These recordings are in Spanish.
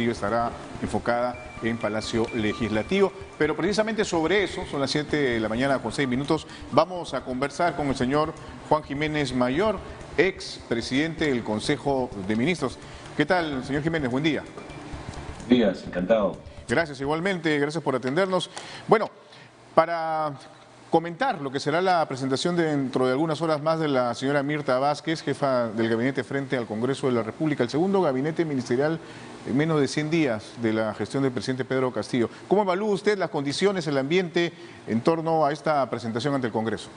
estará enfocada en Palacio Legislativo. Pero precisamente sobre eso, son las 7 de la mañana con 6 minutos, vamos a conversar con el señor Juan Jiménez Mayor, ex presidente del Consejo de Ministros. ¿Qué tal, señor Jiménez? Buen día. Buenos días, encantado. Gracias, igualmente, gracias por atendernos. Bueno, para comentar lo que será la presentación dentro de algunas horas más de la señora Mirta Vázquez, jefa del gabinete frente al Congreso de la República, el segundo gabinete ministerial en menos de 100 días de la gestión del presidente Pedro Castillo. ¿Cómo evalúa usted las condiciones, el ambiente en torno a esta presentación ante el Congreso?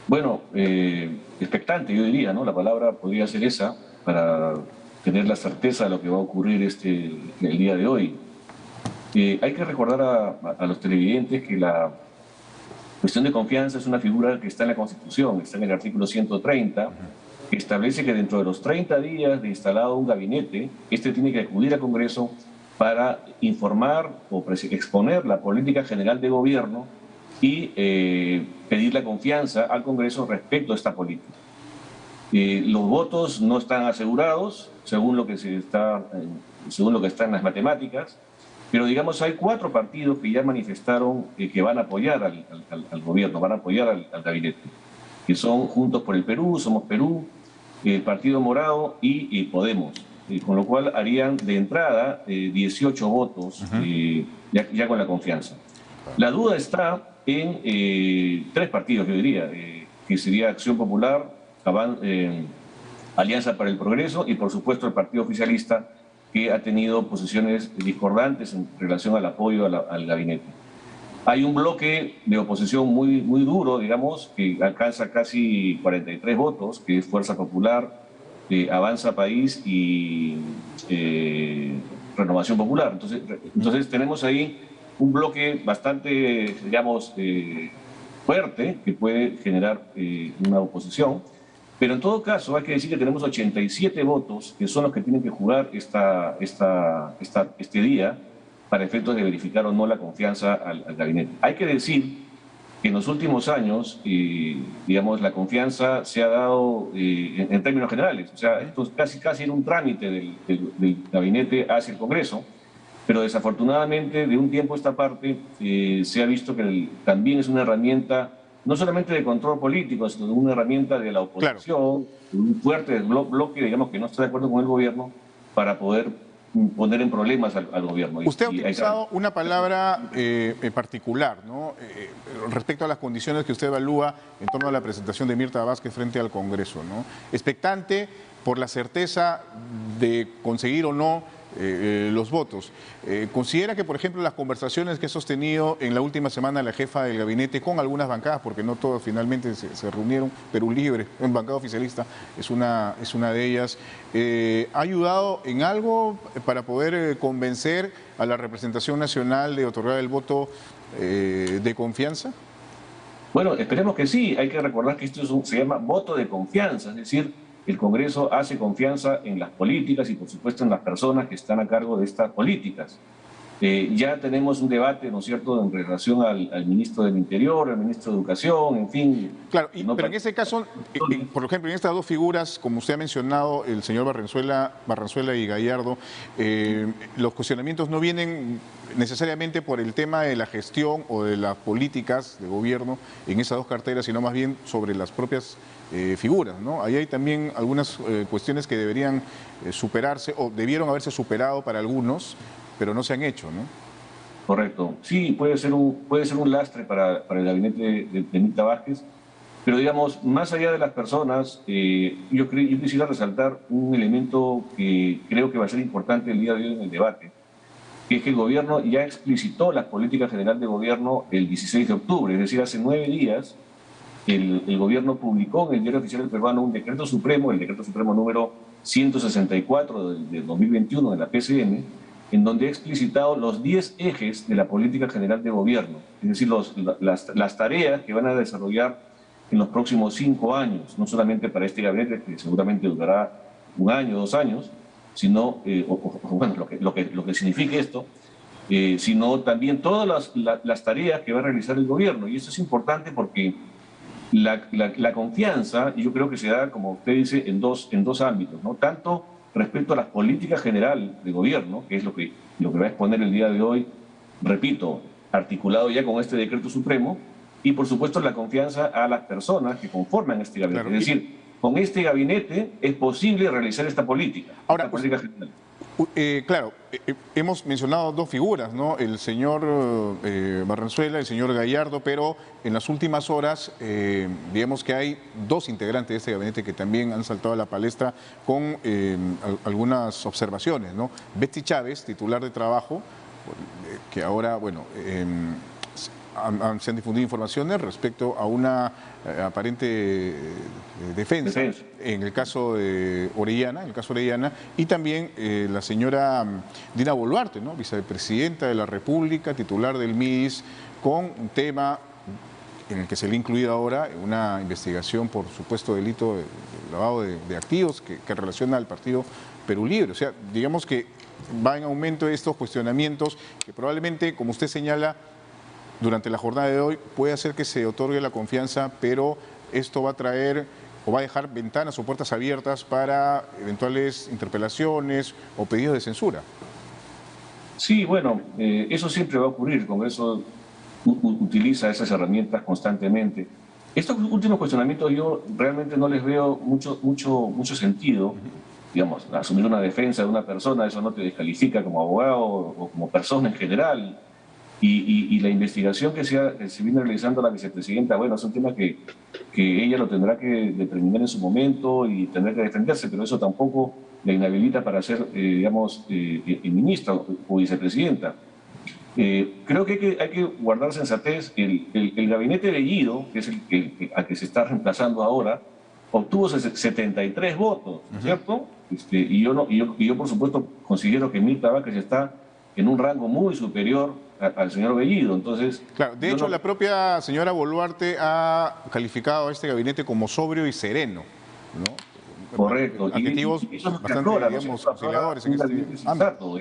Bueno, expectante yo diría, ¿no? La palabra podría ser esa para tener la certeza de lo que va a ocurrir el día de hoy. Hay que recordar a los televidentes que la cuestión de confianza es una figura que está en la Constitución, está en el artículo 130, que establece que dentro de los 30 días de instalado un gabinete, este tiene que acudir al Congreso para informar o exponer la política general de gobierno y pedir la confianza al Congreso respecto a esta política. Los votos no están asegurados, según lo que está en las matemáticas, pero digamos hay 4 partidos que ya manifestaron que van a apoyar al gobierno, van a apoyar al gabinete, que son Juntos por el Perú, Somos Perú, el Partido Morado y Podemos, con lo cual harían de entrada 18 votos ya con la confianza. La duda está en 3 partidos, yo diría, que sería Acción Popular, Alianza para el Progreso y por supuesto el partido oficialista, que ha tenido posiciones discordantes en relación al apoyo al gabinete. Hay un bloque de oposición muy duro, digamos, que alcanza casi 43 votos, que es Fuerza Popular, Avanza País y Renovación Popular. Entonces tenemos ahí un bloque bastante, digamos, fuerte, que puede generar una oposición. Pero en todo caso hay que decir que tenemos 87 votos que son los que tienen que jugar este día para efectos de verificar o no la confianza al gabinete. Hay que decir que en los últimos años, digamos, la confianza se ha dado en términos generales. O sea, esto casi era un trámite del gabinete hacia el Congreso, pero desafortunadamente de un tiempo a esta parte se ha visto que también es una herramienta no solamente de control político, sino una herramienta de la oposición, un fuerte bloque, digamos, que no está de acuerdo con el gobierno, para poder poner en problemas al gobierno. Usted ha utilizado una palabra particular, ¿no? Respecto a las condiciones que usted evalúa en torno a la presentación de Mirta Vázquez frente al Congreso, ¿no? Expectante por la certeza de conseguir o no los votos. ¿Considera que, por ejemplo, las conversaciones que ha sostenido en la última semana la jefa del gabinete con algunas bancadas, porque no todas finalmente se reunieron, Perú Libre, en bancada oficialista, es una de ellas, ha ayudado en algo para poder convencer a la representación nacional de otorgar el voto de confianza? Bueno, esperemos que sí. Hay que recordar que esto se llama voto de confianza, es decir, el Congreso hace confianza en las políticas y, por supuesto, en las personas que están a cargo de estas políticas. Ya tenemos un debate, ¿no es cierto?, en relación al ministro del Interior, al ministro de Educación, en fin. Claro, pero en ese caso, por ejemplo, en estas 2 figuras, como usted ha mencionado, el señor Barranzuela y Gallardo, los cuestionamientos no vienen necesariamente por el tema de la gestión o de las políticas de gobierno en esas 2 carteras, sino más bien sobre las propias figuras, ¿no? Ahí hay también algunas cuestiones que deberían superarse o debieron haberse superado para algunos, pero no se han hecho, ¿no? Correcto. Sí, puede ser un lastre para el gabinete de Mirta Vázquez, pero digamos, más allá de las personas, yo quisiera resaltar un elemento que creo que va a ser importante el día de hoy en el debate, que es que el gobierno ya explicitó la política general de gobierno el 16 de octubre, es decir, hace 9 días, el gobierno publicó en el Diario Oficial del Peruano un decreto supremo, el decreto supremo número 164 del 2021 de la PCM, en donde ha explicitado los 10 ejes de la política general de gobierno, es decir, las tareas que van a desarrollar en los próximos 5 años, no solamente para este gabinete, que seguramente durará 1 año, 2 años, sino, bueno, lo que signifique esto, sino también todas las tareas que va a realizar el gobierno. Y eso es importante porque la confianza, y yo creo que se da, como usted dice, en dos ámbitos, ¿no? Tanto respecto a las políticas generales de gobierno, que es lo que va a exponer el día de hoy, repito, articulado ya con este decreto supremo, y por supuesto la confianza a las personas que conforman este gabinete. Claro. Es decir, con este gabinete es posible realizar esta política, Ahora, esta política general. Claro, hemos mencionado dos figuras, ¿no? El señor Barranzuela, el señor Gallardo, pero en las últimas horas, digamos que hay dos integrantes de este gabinete que también han saltado a la palestra con algunas observaciones, ¿no? Betsy Chávez, titular de Trabajo, que ahora, bueno, se han difundido informaciones respecto a una aparente defensa en el caso de Orellana, y también la señora Dina Boluarte, ¿no? Vicepresidenta de la República, titular del MIDIS, con un tema en el que se le ha incluido ahora una investigación por supuesto delito de lavado de activos que relaciona al partido Perú Libre. O sea, digamos que va en aumento estos cuestionamientos que probablemente, como usted señala, durante la jornada de hoy puede hacer que se otorgue la confianza, pero esto va a traer o va a dejar ventanas o puertas abiertas para eventuales interpelaciones o pedidos de censura. Sí, bueno, eso siempre va a ocurrir. El Congreso utiliza esas herramientas constantemente. Estos últimos cuestionamientos yo realmente no les veo mucho sentido. Digamos, asumir una defensa de una persona, eso no te descalifica como abogado o como persona en general. Y la investigación que se viene realizando la vicepresidenta, bueno, es un tema que ella lo tendrá que determinar en su momento y tendrá que defenderse, pero eso tampoco la inhabilita para ser, digamos, ministra o vicepresidenta. Creo que hay que guardar sensatez. El gabinete Bellido, que es al que se está reemplazando ahora, obtuvo 73 votos, ¿cierto? Y yo, por supuesto, considero que Mirta Vázquez está en un rango muy superior al señor Bellido. Entonces, claro, de hecho, la propia señora Boluarte ha calificado a este gabinete como sobrio y sereno, ¿no? Correcto. Adjetivos bastante, digamos, conciliadores en este ámbito.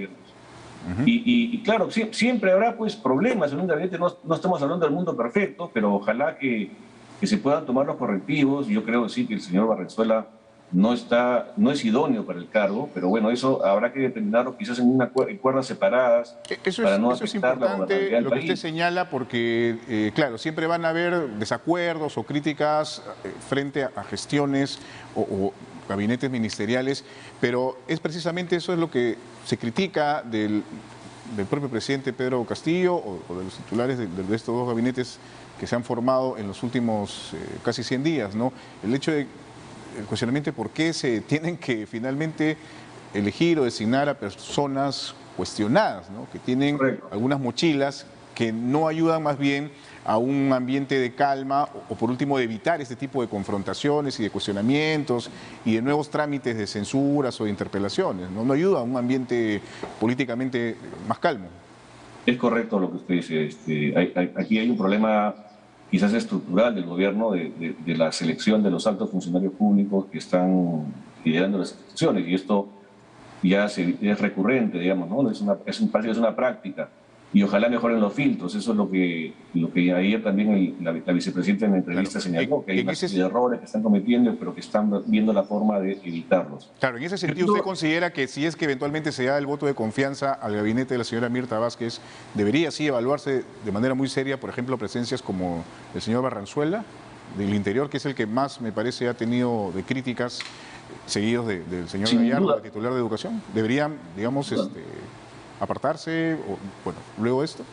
Y claro, siempre habrá pues problemas en un gabinete. No estamos hablando del mundo perfecto, pero ojalá que se puedan tomar los correctivos. Yo creo sí que el señor Barranzuela no es idóneo para el cargo, pero bueno, eso habrá que determinarlo quizás en cuerdas separadas. Eso es importante lo que usted señala, porque claro, siempre van a haber desacuerdos o críticas frente a gestiones o gabinetes ministeriales, pero es precisamente eso es lo que se critica del propio presidente Pedro Castillo o de los titulares de estos dos gabinetes que se han formado en los últimos casi 100 días, ¿no? El hecho de el cuestionamiento de por qué se tienen que finalmente elegir o designar a personas cuestionadas, ¿no? Que tienen algunas mochilas que no ayudan más bien a un ambiente de calma o por último de evitar este tipo de confrontaciones y de cuestionamientos y de nuevos trámites de censuras o de interpelaciones, ¿no? No ayuda a un ambiente políticamente más calmo. Es correcto lo que usted dice. Aquí hay un problema quizás estructural del gobierno de la selección de los altos funcionarios públicos que están liderando las instituciones, y esto ya es recurrente, digamos, ¿no? Parece que es una práctica, y ojalá mejoren los filtros. Eso es lo que ayer también la vicepresidenta en la entrevista señaló, que hay una serie de errores que están cometiendo, pero que están viendo la forma de evitarlos. Claro, en ese sentido, ¿usted considera que si es que eventualmente se da el voto de confianza al gabinete de la señora Mirta Vázquez, debería sí evaluarse de manera muy seria, por ejemplo, presencias como el señor Barranzuela, del Interior, que es el que más, me parece, ha tenido de críticas, seguidos del señor Gallardo, el titular de Educación? ¿Deberían, digamos, apartarse, o, bueno, luego de esto?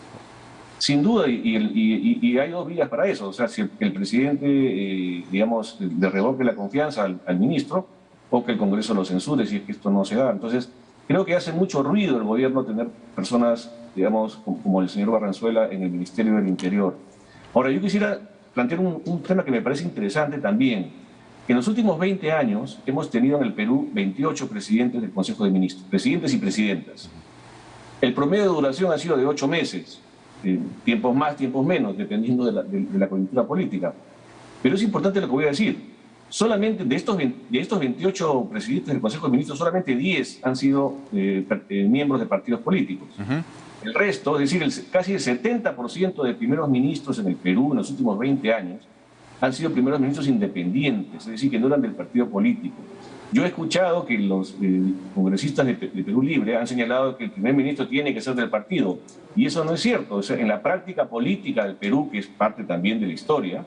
Sin duda, y hay dos vías para eso. O sea, si el presidente, digamos, le revoque la confianza al ministro, o que el Congreso lo censure si es que esto no se da. Entonces, creo que hace mucho ruido el gobierno tener personas, digamos, como el señor Barranzuela en el Ministerio del Interior. Ahora, yo quisiera plantear un tema que me parece interesante también. En los últimos 20 años hemos tenido en el Perú 28 presidentes del Consejo de Ministros, presidentes y presidentas. El promedio de duración ha sido de 8 meses, tiempos más, tiempos menos, dependiendo de la coyuntura política. Pero es importante lo que voy a decir. Solamente de estos 28 presidentes del Consejo de Ministros, solamente 10 han sido miembros de partidos políticos. El resto, es decir, casi el 70% de primeros ministros en el Perú en los últimos 20 años han sido primeros ministros independientes, es decir, que no eran del partido político. Yo he escuchado que los congresistas de Perú Libre han señalado que el primer ministro tiene que ser del partido, y eso no es cierto. O sea, en la práctica política del Perú, que es parte también de la historia,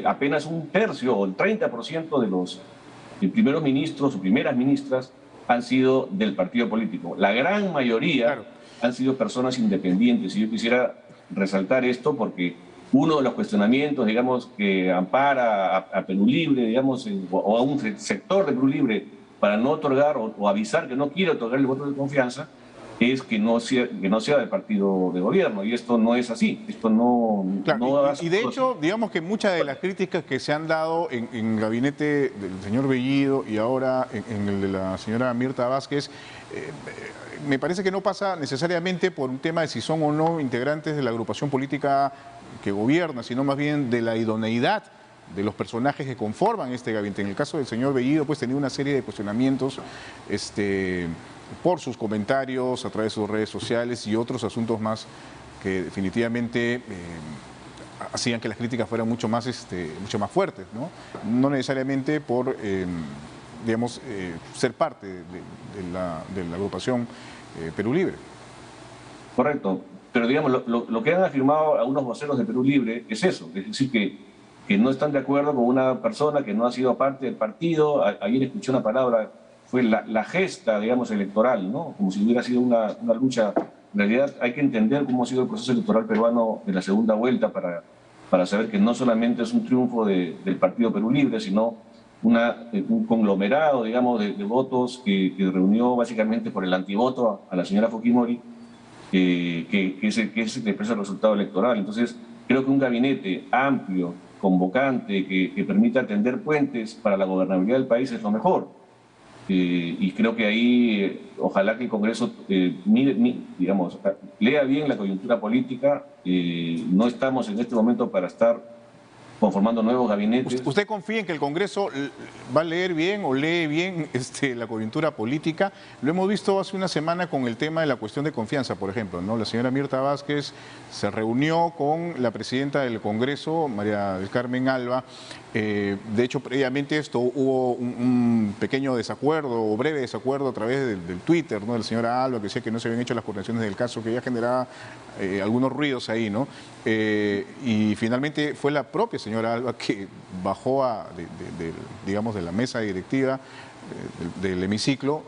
apenas un tercio o el 30% de los primeros ministros o primeras ministras han sido del partido político. La gran mayoría Claro. han sido personas independientes, y yo quisiera resaltar esto porque uno de los cuestionamientos, digamos, que ampara a Perú Libre, digamos, o a un sector de Perú Libre para no otorgar o avisar que no quiere otorgar el voto de confianza, es que no sea del partido de gobierno, y esto no es así. Esto no, Claro, no y de hecho, digamos que muchas de las críticas que se han dado en el gabinete del señor Bellido y ahora en el de la señora Mirta Vázquez, me parece que no pasa necesariamente por un tema de si son o no integrantes de la agrupación política que gobierna, sino más bien de la idoneidad de los personajes que conforman este gabinete. En el caso del señor Bellido, pues tenía una serie de cuestionamientos por sus comentarios a través de sus redes sociales y otros asuntos más que definitivamente hacían que las críticas fueran mucho más fuertes, ¿no? No necesariamente por, digamos, ser parte de la agrupación Perú Libre. Correcto, pero digamos, lo que han afirmado algunos voceros de Perú Libre es eso, es decir, que no están de acuerdo con una persona que no ha sido parte del partido. Ayer escuché una palabra, fue la gesta, digamos, electoral, ¿no? Como si hubiera sido una lucha. En realidad hay que entender cómo ha sido el proceso electoral peruano de la segunda vuelta para saber que no solamente es un triunfo del Partido Perú Libre, sino un conglomerado, digamos, de votos que reunió básicamente por el antivoto a la señora Fujimori, que es el que expresa el resultado electoral. Entonces, creo que un gabinete amplio, convocante, que permita tender puentes para la gobernabilidad del país es lo mejor. Y creo que ahí, ojalá que el Congreso digamos, lea bien la coyuntura política. No estamos en este momento para estar conformando nuevos gabinetes. ¿Usted confía en que el Congreso va a leer bien o lee bien la coyuntura política? Lo hemos visto hace una semana con el tema de la cuestión de confianza, por ejemplo, ¿no? La señora Mirta Vázquez se reunió con la presidenta del Congreso, María del Carmen Alba. De hecho, previamente esto hubo un pequeño desacuerdo o breve desacuerdo a través del Twitter, ¿no? De la señora Alba, que decía que no se habían hecho las coordinaciones del caso, que ya generaba algunos ruidos ahí, ¿no? Y finalmente fue la propia señora Alba que bajó digamos, de la mesa directiva del hemiciclo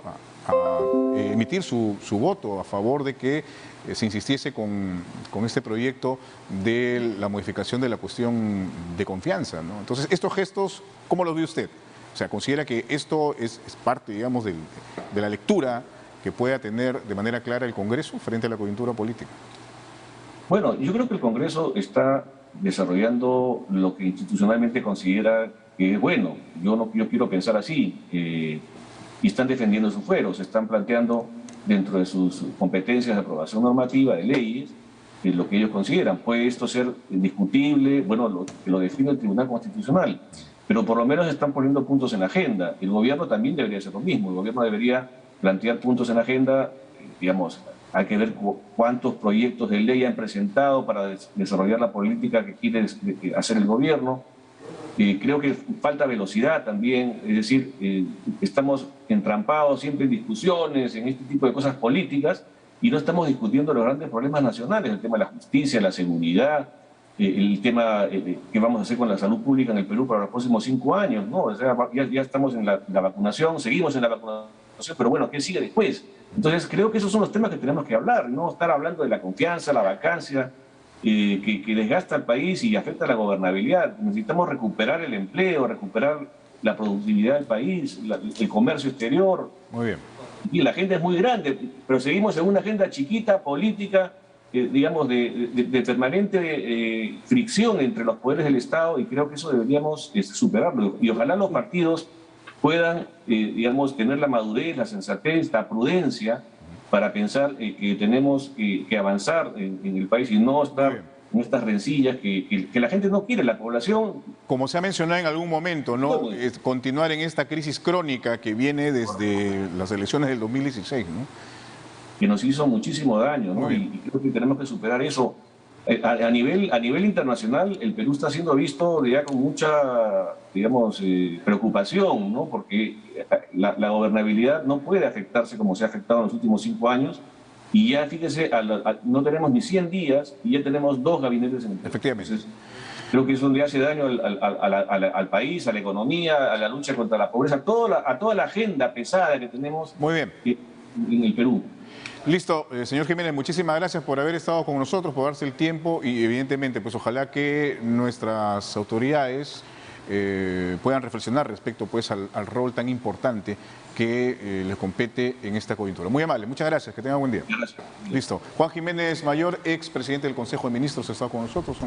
a emitir su voto a favor de que se insistiese con este proyecto de la modificación de la cuestión de confianza, ¿no? Entonces, estos gestos, ¿cómo los ve usted? O sea, ¿considera que esto es parte, digamos, de la lectura que pueda tener de manera clara el Congreso frente a la coyuntura política? Bueno, yo creo que el Congreso está desarrollando lo que institucionalmente considera que es bueno. Yo quiero pensar así. Y están defendiendo sus fueros, están planteando dentro de sus competencias de aprobación normativa de leyes lo que ellos consideran. Puede esto ser discutible, bueno, lo define el Tribunal Constitucional, pero por lo menos están poniendo puntos en la agenda. El gobierno también debería hacer lo mismo. El gobierno debería plantear puntos en la agenda, digamos. Hay que ver cuántos proyectos de ley han presentado para desarrollar la política que quiere hacer el gobierno. Creo que falta velocidad también, es decir, estamos entrampados siempre en discusiones, en este tipo de cosas políticas, y no estamos discutiendo los grandes problemas nacionales, el tema de la justicia, la seguridad, el tema que vamos a hacer con la salud pública en el Perú para los próximos 5 años, ¿no? O sea, ya estamos en la vacunación, seguimos en la vacunación, pero bueno, ¿qué sigue después? Entonces, creo que esos son los temas que tenemos que hablar, no estar hablando de la confianza, la vacancia, que desgasta al país y afecta a la gobernabilidad. Necesitamos recuperar el empleo, recuperar la productividad del país, el comercio exterior. Muy bien. Y la agenda es muy grande, pero seguimos en una agenda chiquita, política, digamos, de permanente fricción entre los poderes del Estado, y creo que eso deberíamos superarlo. Y ojalá los partidos puedan, digamos, tener la madurez, la sensatez, la prudencia para pensar que tenemos que avanzar en el país y no estar en estas rencillas que la gente no quiere, la población. Como se ha mencionado en algún momento, ¿no? Continuar en esta crisis crónica que viene desde las elecciones del 2016, ¿no? Que nos hizo muchísimo daño, ¿no? Y creo que tenemos que superar eso. A nivel internacional, el Perú está siendo visto ya con mucha, digamos, preocupación, ¿no? Porque la gobernabilidad no puede afectarse como se ha afectado en los últimos 5 años. Y ya, fíjese, no tenemos ni 100 días y ya tenemos 2 gabinetes en el Perú. Efectivamente. Entonces, creo que eso le hace daño al país, a la economía, a la lucha contra la pobreza, a toda la agenda pesada que tenemos Muy bien. en el Perú. Listo, señor Jiménez, muchísimas gracias por haber estado con nosotros, por darse el tiempo y evidentemente, pues ojalá que nuestras autoridades puedan reflexionar respecto pues al rol tan importante que les compete en esta coyuntura. Muy amable, muchas gracias, que tenga buen día. Gracias. Listo. Juan Jiménez Mayor, ex presidente del Consejo de Ministros, ha estado con nosotros.